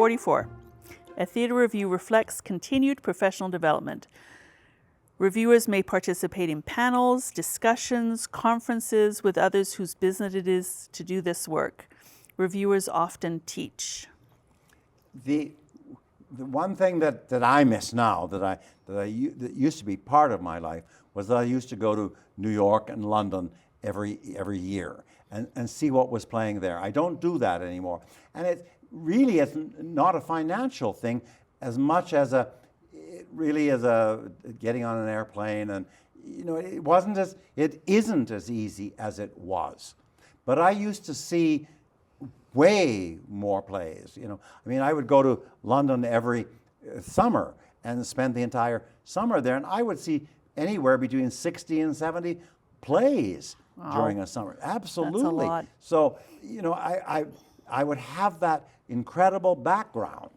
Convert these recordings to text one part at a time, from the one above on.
44. A theatre review reflects continued professional development. Reviewers may participate in panels, discussions, conferences with others whose business it is to do this work. Reviewers often teach. The one thing that I miss now, that used to be part of my life, was that I used to go to New York and London every year and see what was playing there. I don't do that anymore. And it really is not a financial thing as much as it really is a getting on an airplane, and it isn't as easy as it was. But I used to see way more plays. I would go to London every summer and spend the entire summer there, and I would see anywhere between 60 and 70 plays during a summer. Absolutely. That's a lot. So, I would have that incredible background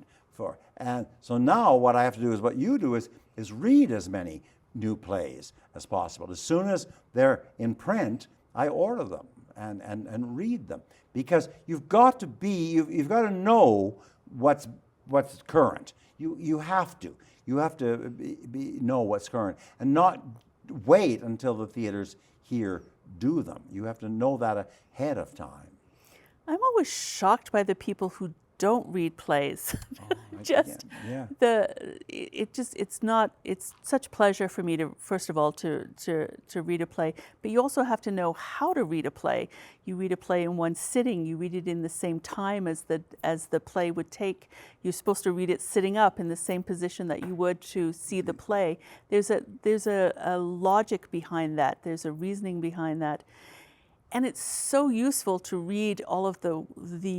and so now what I have to do is what you do is read as many new plays as possible. As soon as they're in print, I order them and read them, because you've got to know what's current. You have to know what's current and not wait until the theaters here do them. You have to know that ahead of time. I'm always shocked by the people who don't read plays. It's such pleasure for me to, first of all, to read a play, but you also have to know how to read a play. You read a play in one sitting, you read it in the same time as the play would take. You're supposed to read it sitting up in the same position that you would to see the play. There's a logic behind that. There's a reasoning behind that. And it's so useful to read all of the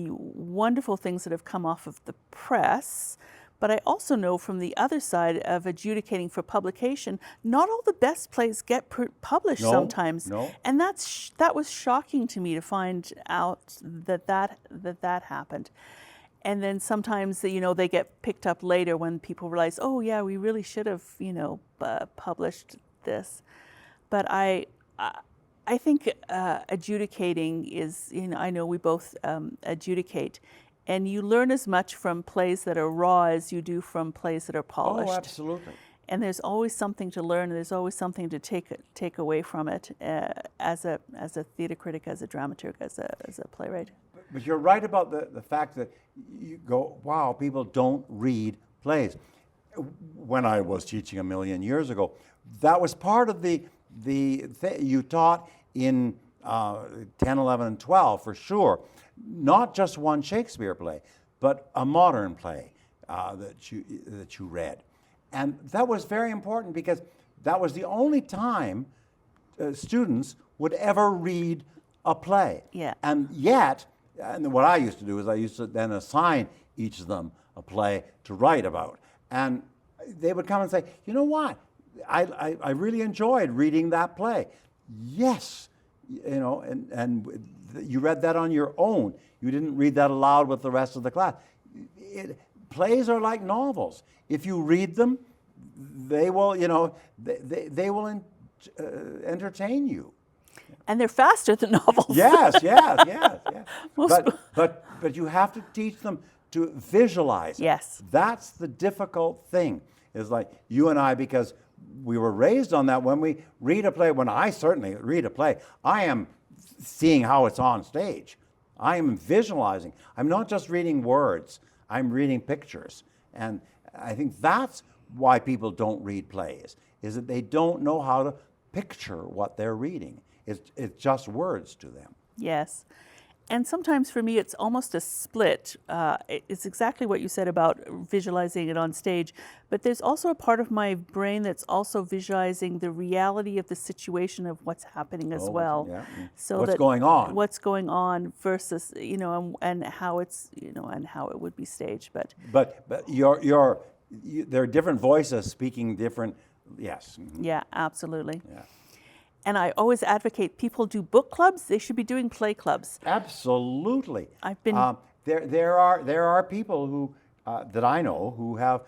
wonderful things that have come off of the press. But I also know from the other side of adjudicating for publication, not all the best plays get published sometimes. No. And that was shocking to me to find out that happened. And then sometimes, they get picked up later when people realize, oh yeah, we really should have, published this. But I think adjudicating is, I know we both adjudicate, and you learn as much from plays that are raw as you do from plays that are polished. Oh, absolutely. And there's always something to learn, and there's always something to take away from it as a theatre critic, as a dramaturg, as a playwright. But you're right about the fact that you go, wow, people don't read plays. When I was teaching a million years ago, that was part of the you taught in 10, 11, and 12 for sure, not just one Shakespeare play, but a modern play that you read. And that was very important, because that was the only time students would ever read a play. Yeah. And yet, and what I used to do is I used to then assign each of them a play to write about. And they would come and say, you know what? I really enjoyed reading that play. Yes, and you read that on your own. You didn't read that aloud with the rest of the class. Plays are like novels. If you read them, they will, they will entertain you. And they're faster than novels. Yes. But you have to teach them to visualize. Yes. That's the difficult thing. Is like you and I, because we were raised on that. When we read a play, when I certainly read a play, I am seeing how it's on stage. I am visualizing. I'm not just reading words. I'm reading pictures. And I think that's why people don't read plays, is that they don't know how to picture what they're reading. It's just words to them. Yes. And sometimes for me, it's almost a split. It's exactly what you said about visualizing it on stage. But there's also a part of my brain that's also visualizing the reality of the situation of what's happening as well. Yeah. So what's going on? What's going on versus, and how it's, and how it would be staged. But there are different voices speaking different. Yes. Yeah, absolutely. Yeah. And I always advocate people do book clubs. They should be doing play clubs. Absolutely. I've been there are people who that I know who have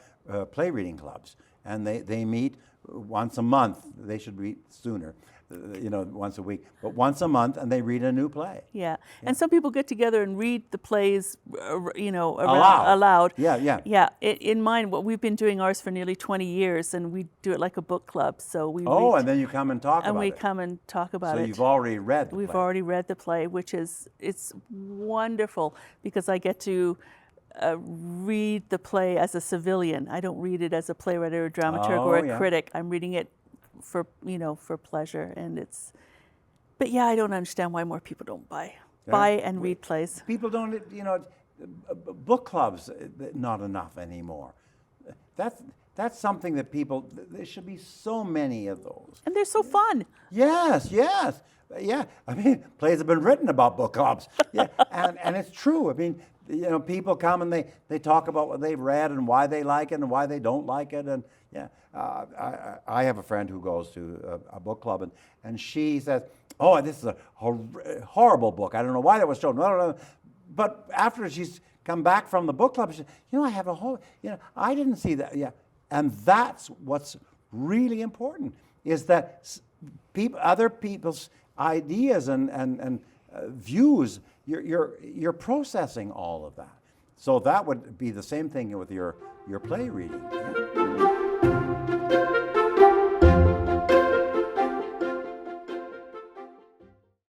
play reading clubs, and they meet once a month. They should meet sooner. once a week, but once a month, and they read a new play. Yeah. And some people get together and read the plays, Aloud. aloud. Yeah, yeah. Yeah. In mine, we've been doing ours for nearly 20 years, and we do it like a book club. So we Oh, read, and then you come and talk and about we it. come and talk about So it. you've already read the We've play. already read the play, which it's wonderful because I get to read the play as a civilian. I don't read it as a playwright or a dramaturg or a yeah. critic. I'm reading it for for pleasure, and it's. But yeah, I don't understand why more people don't buy and read plays. People don't, book clubs, not enough anymore. That's something that people, there should be so many of those. And they're so fun. Yes. Yeah, I mean, plays have been written about book clubs. Yeah, and it's true. I mean, people come and they talk about what they've read and why they like it and why they don't like it. And yeah, I have a friend who goes to a book club, and she says, "Oh, this is a horrible book. I don't know why that was shown." No. But after she's come back from the book club, she said, I have a whole, I didn't see that. Yeah, and that's what's really important, is that other people's ideas and views, you're processing all of that. So that would be the same thing with your play reading. Yeah.